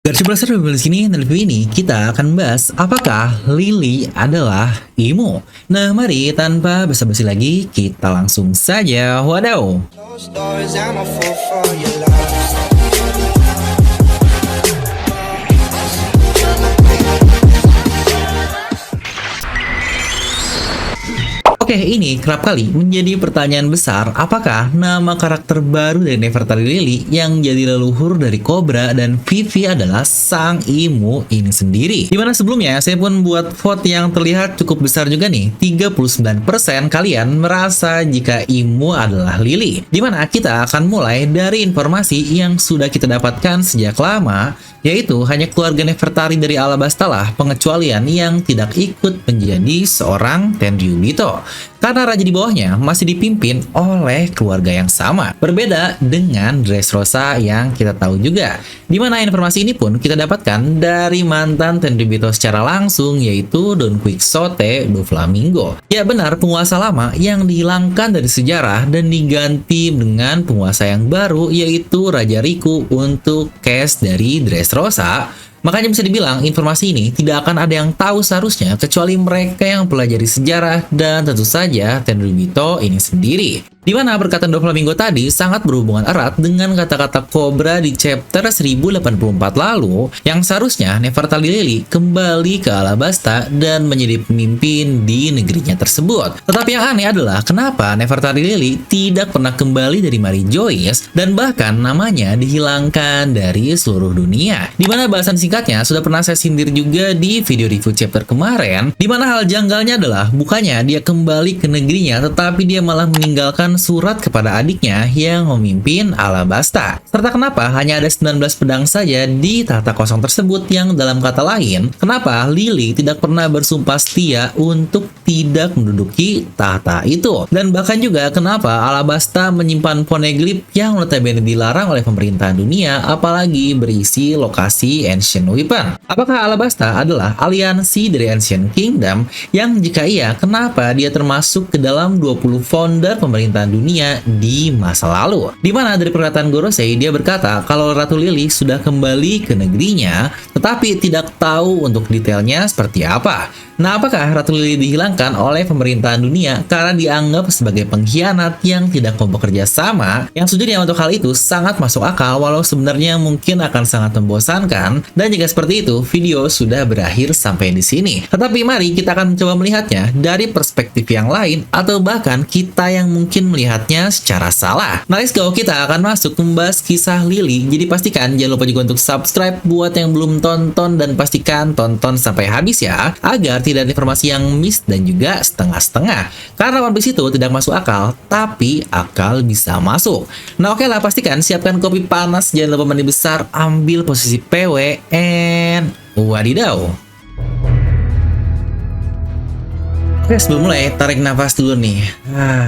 Versi Blaster di sini dan review ini kita akan membahas apakah Lily adalah emo. Nah, mari tanpa basa-basi lagi kita langsung saja wadaw. Closed doors, I'm a fool for your love. Oke, ini kerap kali menjadi pertanyaan besar, apakah nama karakter baru dari Nefertari Lily yang jadi leluhur dari Cobra dan Vivi adalah sang emo ini sendiri. Dimana sebelumnya saya pun buat vote yang terlihat cukup besar juga nih, 39% kalian merasa jika emo adalah Lily. Dimana kita akan mulai dari informasi yang sudah kita dapatkan sejak lama, yaitu hanya keluarga Nefertari dari Alabasta lah pengecualian yang tidak ikut menjadi seorang Tenryubito. Karena raja di bawahnya masih dipimpin oleh keluarga yang sama. Berbeda dengan Dressrosa yang kita tahu juga. Dimana informasi ini pun kita dapatkan dari mantan Tenryubito secara langsung, yaitu Don Quixote Doflamingo. Ya benar, penguasa lama yang dihilangkan dari sejarah dan diganti dengan penguasa yang baru, yaitu Raja Riku untuk case dari Dressrosa. Makanya bisa dibilang informasi ini tidak akan ada yang tahu seharusnya kecuali mereka yang pelajari sejarah dan tentu saja Tenryubito ini sendiri. Di mana perkataan Doflamingo tadi sangat berhubungan erat dengan kata-kata Cobra di chapter 1084 lalu yang seharusnya Nefertari Lily kembali ke Alabasta dan menjadi pemimpin di negerinya tersebut. Tetapi yang aneh adalah kenapa Nefertari Lily tidak pernah kembali dari Mary Joyce dan bahkan namanya dihilangkan dari seluruh dunia. Di mana bahasan singkatnya sudah pernah saya sindir juga di video review chapter kemarin, di mana hal janggalnya adalah bukannya dia kembali ke negerinya tetapi dia malah meninggalkan surat kepada adiknya yang memimpin Alabasta. Serta kenapa hanya ada 19 pedang saja di tahta kosong tersebut, yang dalam kata lain, kenapa Lily tidak pernah bersumpah setia untuk tidak menduduki tahta itu. Dan bahkan juga kenapa Alabasta menyimpan poneglyph yang notabene dilarang oleh pemerintahan dunia, apalagi berisi lokasi Ancient Weapon. Apakah Alabasta adalah aliansi dari Ancient Kingdom, yang jika iya, kenapa dia termasuk ke dalam 20 founder pemerintahan dunia di masa lalu? Dimana dari perkataan Gorosei, dia berkata kalau Ratu Lily sudah kembali ke negerinya, tetapi tidak tahu untuk detailnya seperti apa. Nah, apakah Ratu Lily dihilangkan oleh pemerintahan dunia karena dianggap sebagai pengkhianat yang tidak mau bekerja sama? Yang sejujurnya untuk hal itu sangat masuk akal, walau sebenarnya mungkin akan sangat membosankan. Dan jika seperti itu, video sudah berakhir sampai di sini. Tetapi mari kita akan mencoba melihatnya dari perspektif yang lain, atau bahkan kita yang mungkin melihatnya secara salah. Nah, let's go, kita akan masuk membahas kisah Lily. Jadi pastikan jangan lupa juga untuk subscribe buat yang belum tonton, dan pastikan tonton sampai habis ya, agar tidak ada informasi yang miss dan juga setengah-setengah. Karena One Piece itu tidak masuk akal, tapi akal bisa masuk. Nah, oke lah, pastikan siapkan kopi panas, jangan lupa mandi besar, ambil posisi PW, and wadidaw. Oke, sebelum mulai, tarik nafas dulu nih.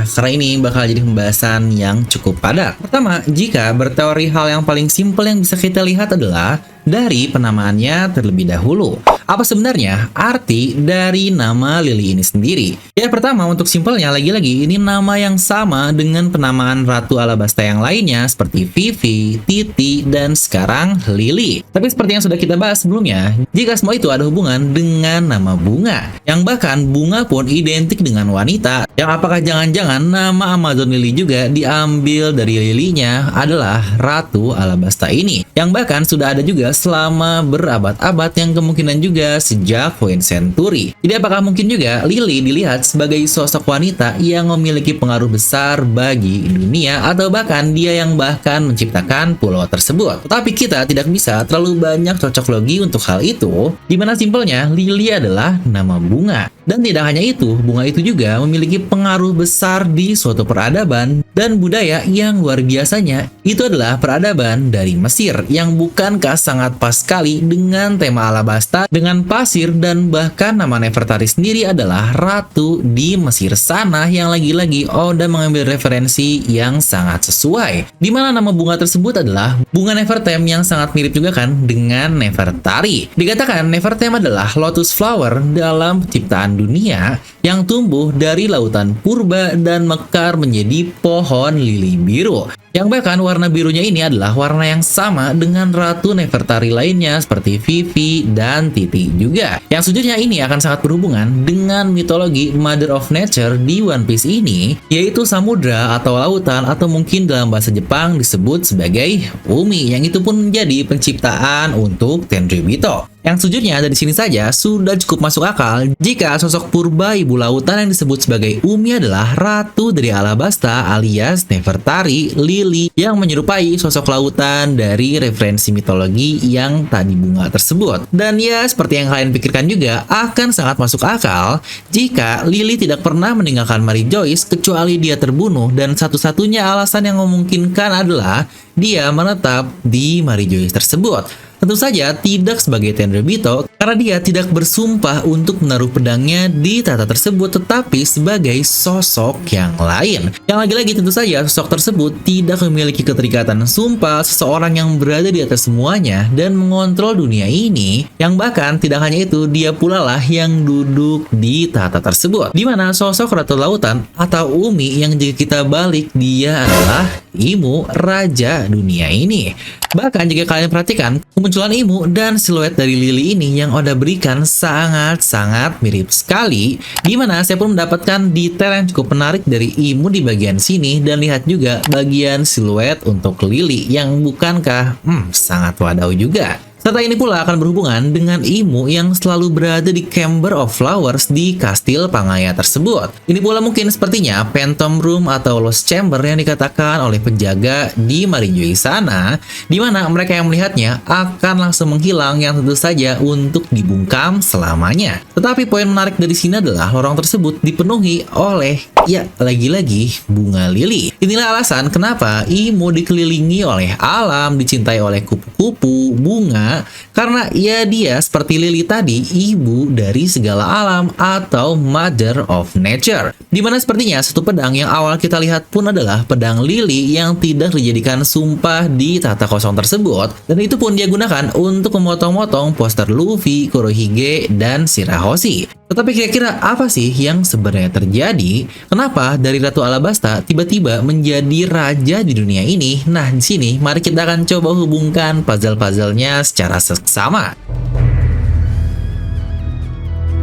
Karena ini bakal jadi pembahasan yang cukup padat. Pertama, jika berteori hal yang paling simpel yang bisa kita lihat adalah dari penamaannya terlebih dahulu. Apa sebenarnya arti dari nama Lily ini sendiri? Ya, pertama, untuk simpelnya, lagi-lagi ini nama yang sama dengan penamaan Ratu Alabasta yang lainnya seperti Vivi, Titi, dan sekarang Lily. Tapi seperti yang sudah kita bahas sebelumnya, jika semua itu ada hubungan dengan nama bunga, yang bahkan bunga pun identik dengan wanita, yang apakah jangan-jangan nama Amazon Lily juga diambil dari Lily-nya adalah Ratu Alabasta ini, yang bahkan sudah ada juga selama berabad-abad, yang kemungkinan juga sejak Point Century. Jadi apakah mungkin juga Lily dilihat sebagai sosok wanita yang memiliki pengaruh besar bagi dunia, atau bahkan dia yang bahkan menciptakan pulau tersebut? Tetapi kita tidak bisa terlalu banyak cocok logi untuk hal itu, dimana simpelnya Lily adalah nama bunga. Dan tidak hanya itu, bunga itu juga memiliki pengaruh besar di suatu peradaban dan budaya yang luar biasanya. Itu adalah peradaban dari Mesir, yang bukankah sangat pas sekali dengan tema Alabasta, dengan pasir, dan bahkan nama Nefertari sendiri adalah ratu di Mesir sana, yang lagi-lagi Oda mengambil referensi yang sangat sesuai. Dimana nama bunga tersebut adalah bunga Nefertem, yang sangat mirip juga kan dengan Nefertari. Dikatakan Nefertem adalah lotus flower dalam penciptaan dunia yang tumbuh dari lautan purba dan mekar menjadi pohon lili biru. Yang bahkan warna birunya ini adalah warna yang sama dengan Ratu Nefertari lainnya seperti Vivi dan Titi juga. Yang sejujurnya ini akan sangat berhubungan dengan mitologi Mother of Nature di One Piece ini, yaitu samudra atau lautan atau mungkin dalam bahasa Jepang disebut sebagai Umi, yang itu pun menjadi penciptaan untuk Tenryubito. Yang sejujurnya dari sini saja sudah cukup masuk akal jika sosok purba ibu lautan yang disebut sebagai Umi adalah ratu dari Alabasta alias Nefertari Lily yang menyerupai sosok lautan dari referensi mitologi yang tadi bunga tersebut. Dan ya seperti yang kalian pikirkan juga akan sangat masuk akal jika Lily tidak pernah meninggalkan Mary Joyce kecuali dia terbunuh, dan satu-satunya alasan yang memungkinkan adalah dia menetap di Mary Joyce tersebut. Tentu saja tidak sebagai Tenryubito karena dia tidak bersumpah untuk menaruh pedangnya di tahta tersebut, tetapi sebagai sosok yang lain. Yang lagi-lagi tentu saja sosok tersebut tidak memiliki keterikatan sumpah seseorang yang berada di atas semuanya dan mengontrol dunia ini. Yang bahkan tidak hanya itu, dia pula lah yang duduk di tahta tersebut. Dimana sosok Ratu Lautan atau Umi yang jika kita balik dia adalah Imu, raja dunia ini. Bahkan jika kalian perhatikan, kemunculan Imu dan siluet dari Lily ini yang Oda berikan sangat-sangat mirip sekali. Dimana saya pun mendapatkan detail yang cukup menarik dari Imu di bagian sini, dan lihat juga bagian siluet untuk Lily yang bukankah sangat wadaw juga. Serta ini pula akan berhubungan dengan Imu yang selalu berada di Chamber of Flowers di kastil Pangaya tersebut. Ini pula mungkin sepertinya Phantom Room atau Lost Chamber yang dikatakan oleh penjaga di Mary Joyce sana, di mana mereka yang melihatnya akan langsung menghilang yang tentu saja untuk dibungkam selamanya. Tetapi poin menarik dari sini adalah lorong tersebut dipenuhi oleh, ya lagi-lagi, bunga lili. Inilah alasan kenapa Imu dikelilingi oleh alam, dicintai oleh kupu-kupu, bunga, karena ya dia seperti lili tadi, ibu dari segala alam atau Mother of Nature. Dimana sepertinya satu pedang yang awal kita lihat pun adalah pedang lili yang tidak dijadikan sumpah di tahta kosong tersebut, dan itu pun dia gunakan untuk memotong-motong poster Luffy, Kurohige, dan Shirahoshi. Tetapi kira-kira apa sih yang sebenarnya terjadi? Kenapa dari Ratu Alabasta tiba-tiba menjadi raja di dunia ini? Nah, di sini mari kita akan coba hubungkan puzzle-puzzlenya secara seksama.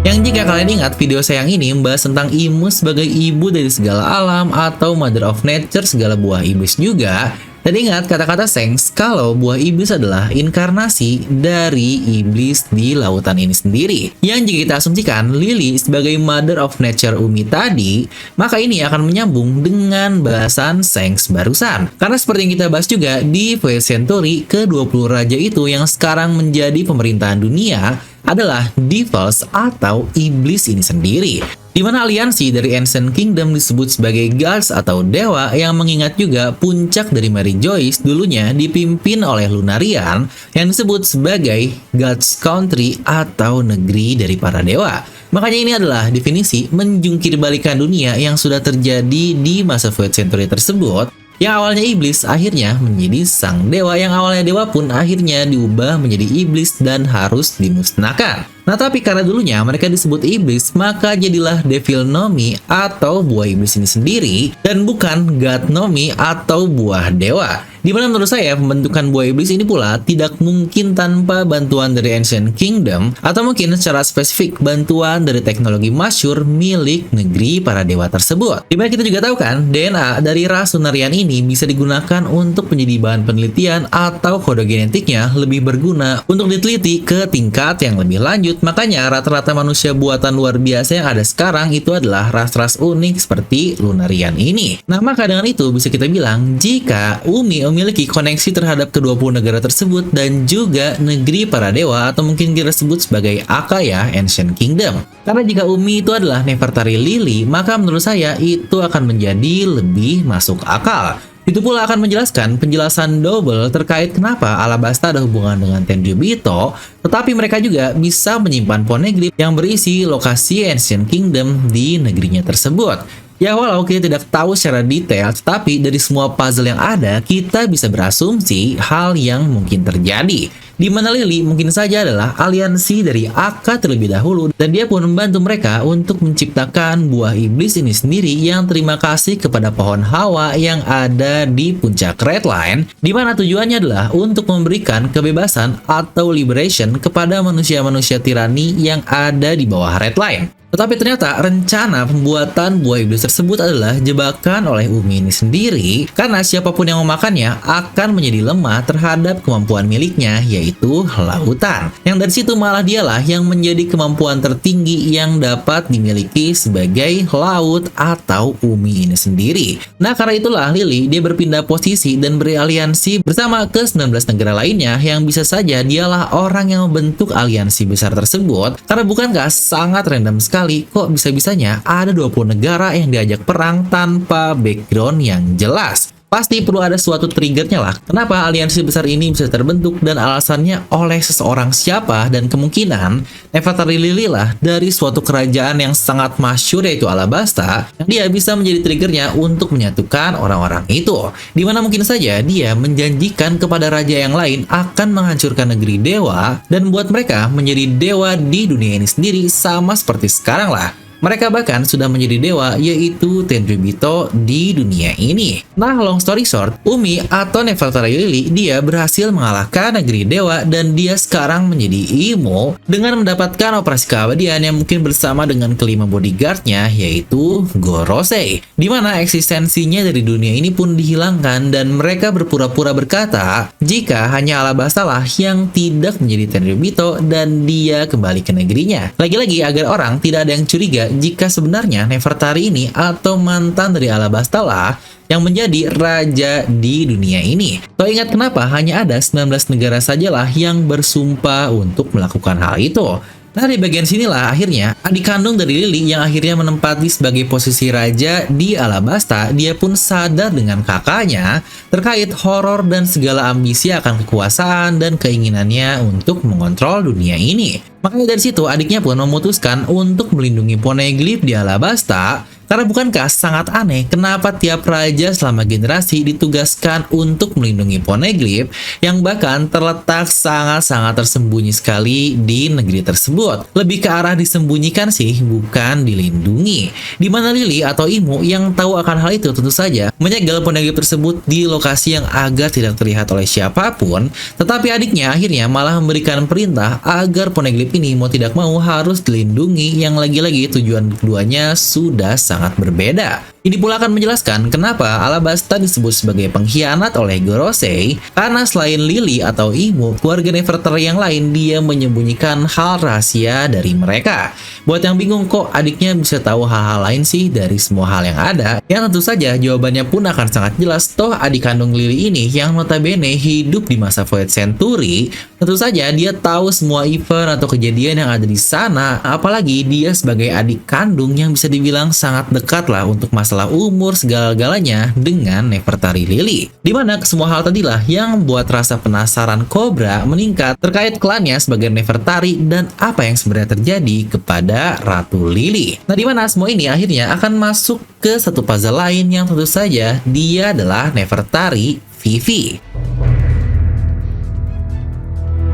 Yang jika kalian ingat video saya yang ini membahas tentang Imu sebagai ibu dari segala alam atau Mother of Nature, segala buah iblis juga. Dan ingat kata-kata Shanks kalau buah iblis adalah inkarnasi dari iblis di lautan ini sendiri. Yang jika kita asumsikan Lily sebagai Mother of Nature Umi tadi, maka ini akan menyambung dengan bahasan Shanks barusan. Karena seperti yang kita bahas juga di Voyage Century, ke-20 raja itu yang sekarang menjadi pemerintahan dunia adalah Devils atau iblis ini sendiri. Di mana aliansi dari Ancient Kingdom disebut sebagai gods atau dewa, yang mengingat juga puncak dari Mary Joyce dulunya dipimpin oleh Lunarian yang disebut sebagai God's Country atau negeri dari para dewa. Makanya ini adalah definisi menjungkir balikan dunia yang sudah terjadi di masa Void Century tersebut. Yang awalnya iblis akhirnya menjadi sang dewa, yang awalnya dewa pun akhirnya diubah menjadi iblis dan harus dimusnahkan. Nah, tapi karena dulunya mereka disebut iblis, maka jadilah Devil Nomi atau buah iblis ini sendiri, dan bukan God Nomi atau buah dewa. Dimana menurut saya pembentukan buah iblis ini pula tidak mungkin tanpa bantuan dari Ancient Kingdom, atau mungkin secara spesifik bantuan dari teknologi masyhur milik negeri para dewa tersebut. Dimana kita juga tahu kan, DNA dari ras Lunarian ini bisa digunakan untuk menjadi bahan penelitian atau kode genetiknya lebih berguna untuk diteliti ke tingkat yang lebih lanjut. Makanya rata-rata manusia buatan luar biasa yang ada sekarang itu adalah ras-ras unik seperti Lunarian ini. Nah, maka dengan itu bisa kita bilang jika Umi memiliki koneksi terhadap ke-20 negara tersebut dan juga negeri para dewa, atau mungkin kita sebut sebagai Akaya Ancient Kingdom. Karena jika Umi itu adalah Nefertari Lily, maka menurut saya itu akan menjadi lebih masuk akal. Itu pula akan menjelaskan penjelasan double terkait kenapa Alabasta ada hubungan dengan Tenryubito, tetapi mereka juga bisa menyimpan poneglyph yang berisi lokasi Ancient Kingdom di negerinya tersebut. Ya walau kita tidak tahu secara detail, tetapi dari semua puzzle yang ada, kita bisa berasumsi hal yang mungkin terjadi. Di mana Lily mungkin saja adalah aliansi dari Aka terlebih dahulu, dan dia pun membantu mereka untuk menciptakan buah iblis ini sendiri yang terima kasih kepada pohon Hawa yang ada di puncak Red Line, di mana tujuannya adalah untuk memberikan kebebasan atau liberation kepada manusia-manusia tirani yang ada di bawah Red Line. Tetapi ternyata rencana pembuatan buah iblis tersebut adalah jebakan oleh Umi ini sendiri, karena siapapun yang memakannya akan menjadi lemah terhadap kemampuan miliknya, yaitu lautan. Yang dari situ malah dialah yang menjadi kemampuan tertinggi yang dapat dimiliki sebagai laut atau Umi ini sendiri. Nah, karena itulah Lily dia berpindah posisi dan beraliansi bersama ke-19 negara lainnya yang bisa saja dialah orang yang membentuk aliansi besar tersebut. Karena bukankah sangat random sekali kok bisa-bisanya ada 20 negara yang diajak perang tanpa background yang jelas. Pasti perlu ada suatu triggernya lah. Kenapa aliansi besar ini bisa terbentuk dan alasannya oleh seseorang siapa, dan kemungkinan Nefertari Lily lah dari suatu kerajaan yang sangat masyhur yaitu Alabasta, yang dia bisa menjadi triggernya untuk menyatukan orang-orang itu. Dimana mungkin saja dia menjanjikan kepada raja yang lain akan menghancurkan negeri dewa dan buat mereka menjadi dewa di dunia ini sendiri sama seperti sekarang lah. Mereka bahkan sudah menjadi dewa, yaitu Tenryubito di dunia ini. Nah, long story short, Umi atau Nefertari Lily dia berhasil mengalahkan negeri dewa dan dia sekarang menjadi Imo dengan mendapatkan operasi keabadian yang mungkin bersama dengan kelima bodyguardnya, yaitu Gorosei. Dimana eksistensinya dari dunia ini pun dihilangkan dan mereka berpura-pura berkata jika hanya Alabasta lah yang tidak menjadi Tenryubito dan dia kembali ke negerinya. Lagi-lagi agar orang tidak ada yang curiga jika sebenarnya Nefertari ini atau mantan dari Alabasta lah yang menjadi raja di dunia ini. So, ingat kenapa hanya ada 19 negara sajalah yang bersumpah untuk melakukan hal itu. Nah, di bagian sinilah akhirnya adik kandung dari Lily yang akhirnya menempati sebagai posisi raja di Alabasta, dia pun sadar dengan kakaknya terkait horor dan segala ambisi akan kekuasaan dan keinginannya untuk mengontrol dunia ini. Makanya dari situ adiknya pun memutuskan untuk melindungi Poneglyph di Alabasta. Karena bukankah sangat aneh kenapa tiap raja selama generasi ditugaskan untuk melindungi Poneglyph yang bahkan terletak sangat-sangat tersembunyi sekali di negeri tersebut. Lebih ke arah disembunyikan sih, bukan dilindungi. Dimana Lily atau Imo yang tahu akan hal itu tentu saja menyegel Poneglyph tersebut di lokasi yang agar tidak terlihat oleh siapapun. Tetapi adiknya akhirnya malah memberikan perintah agar Poneglyph ini mau tidak mau harus dilindungi, yang lagi-lagi tujuan keduanya sudah sangat berbeda. Ini pula akan menjelaskan kenapa Alabasta disebut sebagai pengkhianat oleh Gorosei, karena selain Lily atau Imo, keluarga Nefertari yang lain dia menyembunyikan hal rahasia dari mereka. Buat yang bingung kok adiknya bisa tahu hal-hal lain sih dari semua hal yang ada, yang tentu saja jawabannya pun akan sangat jelas. Toh adik kandung Lily ini yang notabene hidup di masa Void Century, tentu saja dia tahu semua event atau kejadian yang ada di sana, apalagi dia sebagai adik kandung yang bisa dibilang sangat dekat lah untuk masalah umur segala-galanya dengan Nefertari Lily. Dimana semua hal tadilah yang membuat rasa penasaran Cobra meningkat terkait klannya sebagai Nefertari dan apa yang sebenarnya terjadi kepada Ratu Lily. Nah, dimana semua ini akhirnya akan masuk ke satu puzzle lain yang tentu saja dia adalah Nefertari Vivi.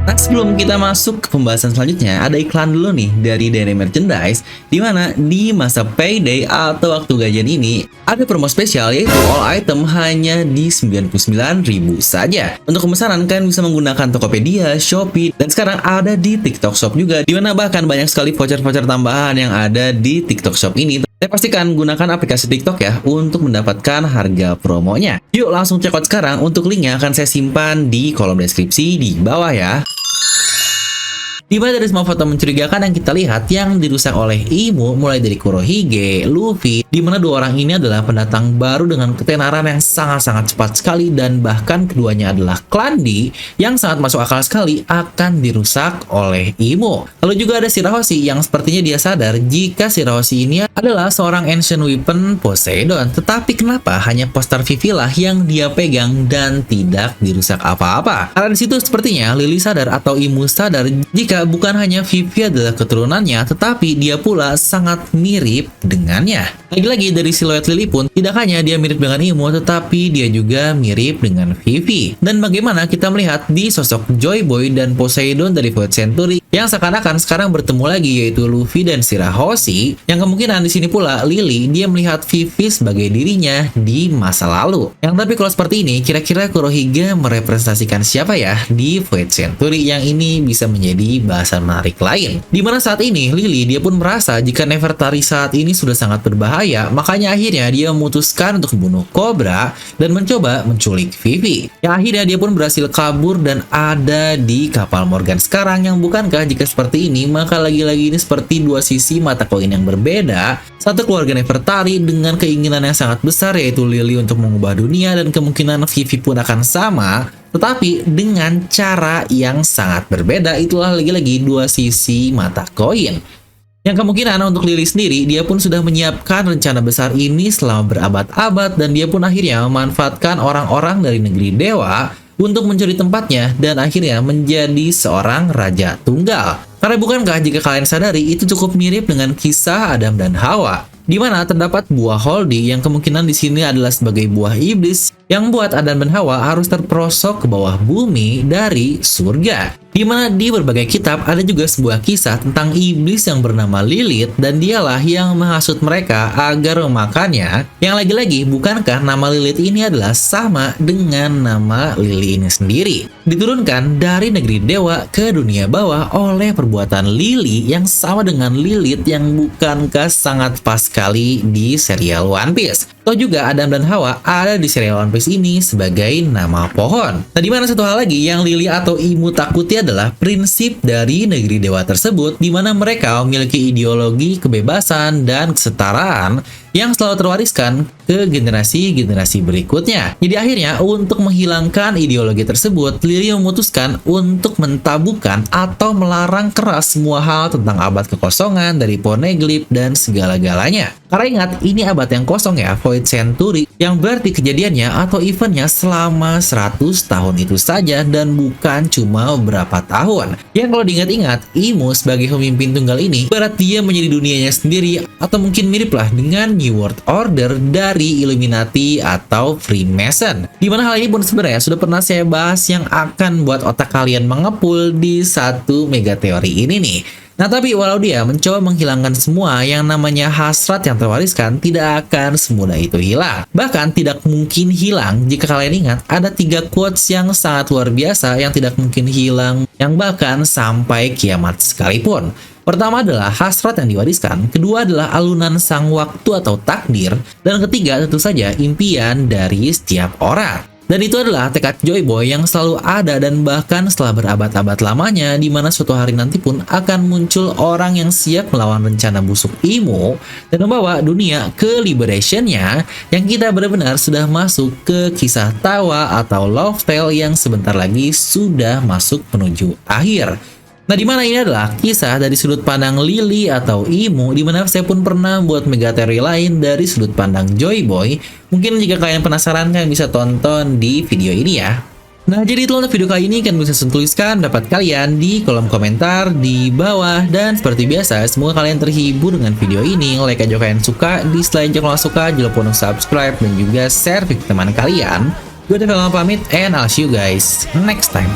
Nah, sebelum kita masuk ke pembahasan selanjutnya, ada iklan dulu nih dari Dene Merchandise, dimana di masa payday atau waktu gajian ini ada promo spesial yaitu all item hanya di 99.000 saja. Untuk pemesanan kalian bisa menggunakan Tokopedia, Shopee, dan sekarang ada di TikTok Shop juga, dimana bahkan banyak sekali voucher-voucher tambahan yang ada di TikTok Shop ini. Saya pastikan gunakan aplikasi TikTok ya untuk mendapatkan harga promonya. Yuk langsung check out sekarang, untuk linknya akan saya simpan di kolom deskripsi di bawah ya. Dimana dari semua foto mencurigakan yang kita lihat yang dirusak oleh Imo, mulai dari Kurohige, Luffy, dimana dua orang ini adalah pendatang baru dengan ketenaran yang sangat-sangat cepat sekali, dan bahkan keduanya adalah Klandi yang sangat masuk akal sekali akan dirusak oleh Imo. Lalu juga ada Shirahoshi yang sepertinya dia sadar jika Shirahoshi ini adalah seorang ancient weapon Poseidon, tetapi kenapa hanya poster Vivi lah yang dia pegang dan tidak dirusak apa-apa? Karena disitu sepertinya Lily sadar atau Imo sadar jika juga bukan hanya Vivi adalah keturunannya, tetapi dia pula sangat mirip dengannya. Lagi-lagi dari siluet Lily pun, tidak hanya dia mirip dengan Imo, tetapi dia juga mirip dengan Vivi. Dan bagaimana kita melihat di sosok Joy Boy dan Poseidon dari Void Century yang seakan-akan sekarang bertemu lagi, yaitu Luffy dan Shirahoshi, yang kemungkinan di sini pula Lily dia melihat Vivi sebagai dirinya di masa lalu. Yang tapi kalau seperti ini, kira-kira Kurohyuga merepresentasikan siapa ya di Void Century? Yang ini bisa menjadi bahasan menarik lain. Dimana saat ini Lily dia pun merasa jika Nefertari saat ini sudah sangat berbahaya, makanya akhirnya dia memutuskan untuk membunuh Cobra dan mencoba menculik Vivi. Yang akhirnya dia pun berhasil kabur dan ada di kapal Morgan sekarang, yang bukankah jika seperti ini maka lagi-lagi ini seperti dua sisi mata koin yang berbeda. Satu keluarga Nefertari dengan keinginan yang sangat besar, yaitu Lily untuk mengubah dunia, dan kemungkinan Vivi pun akan sama, tetapi dengan cara yang sangat berbeda. Itulah lagi-lagi dua sisi mata koin. Yang kemungkinan untuk Lily sendiri, dia pun sudah menyiapkan rencana besar ini selama berabad-abad, dan dia pun akhirnya memanfaatkan orang-orang dari negeri dewa untuk mencuri tempatnya dan akhirnya menjadi seorang raja tunggal. Karena bukankah jika kalian sadari itu cukup mirip dengan kisah Adam dan Hawa, di mana terdapat buah Holdi yang kemungkinan di sini adalah sebagai buah iblis yang membuat Adam dan Hawa harus terperosok ke bawah bumi dari surga. Di mana di berbagai kitab ada juga sebuah kisah tentang iblis yang bernama Lilith, dan dialah yang menghasut mereka agar memakannya. Yang lagi-lagi bukankah nama Lilith ini adalah sama dengan nama Lily ini sendiri, diturunkan dari negeri dewa ke dunia bawah oleh perbuatan Lily yang sama dengan Lilith, yang bukankah sangat pas sekali di serial One Piece. Atau juga Adam dan Hawa ada di serial One Piece ini sebagai nama pohon. Nah, dimana satu hal lagi yang Lily atau Imu takuti adalah prinsip dari negeri dewa tersebut, di mana mereka memiliki ideologi kebebasan dan kesetaraan yang selalu terwariskan ke generasi-generasi berikutnya. Jadi akhirnya untuk menghilangkan ideologi tersebut, Lily memutuskan untuk mentabukan atau melarang keras semua hal tentang abad kekosongan dari Poneglyph dan segala-galanya. Karena ingat, ini abad yang kosong ya, Void Century, yang berarti kejadiannya atau eventnya selama 100 tahun itu saja dan bukan cuma beberapa tahun. Yang kalau diingat-ingat, Imu sebagai pemimpin tunggal ini, berat dia menjadi dunianya sendiri, atau mungkin mirip lah dengan New World Order dari Illuminati atau Freemason. Dimana hal ini pun sebenarnya sudah pernah saya bahas yang akan buat otak kalian mengepul di satu mega teori ini nih. Nah, tapi walau dia mencoba menghilangkan semua, yang namanya hasrat yang terwariskan tidak akan semudah itu hilang. Bahkan tidak mungkin hilang jika kalian ingat ada 3 quotes yang sangat luar biasa yang tidak mungkin hilang, yang bahkan sampai kiamat sekalipun. Pertama adalah hasrat yang diwariskan, kedua adalah alunan sang waktu atau takdir, dan ketiga tentu saja impian dari setiap orang. Dan itu adalah tekad Joy Boy yang selalu ada, dan bahkan setelah berabad-abad lamanya, di mana suatu hari nanti pun akan muncul orang yang siap melawan rencana busuk Imu dan membawa dunia ke liberationnya, yang kita benar-benar sudah masuk ke kisah tawa atau love tale yang sebentar lagi sudah masuk menuju akhir. Nah, dimana ini adalah kisah dari sudut pandang Lily atau Imu, dimana saya pun pernah buat mega teori lain dari sudut pandang Joy Boy. Mungkin jika kalian penasaran, kalian bisa tonton di video ini ya. Nah, jadi itu untuk video kali ini, kalian bisa tuliskan pendapat kalian di kolom komentar di bawah. Dan seperti biasa, semoga kalian terhibur dengan video ini. Like aja kalian suka, dislike kalau nggak suka, jangan lupa untuk subscribe dan juga share ke teman kalian. Gue udah pamit, and I'll see you guys next time.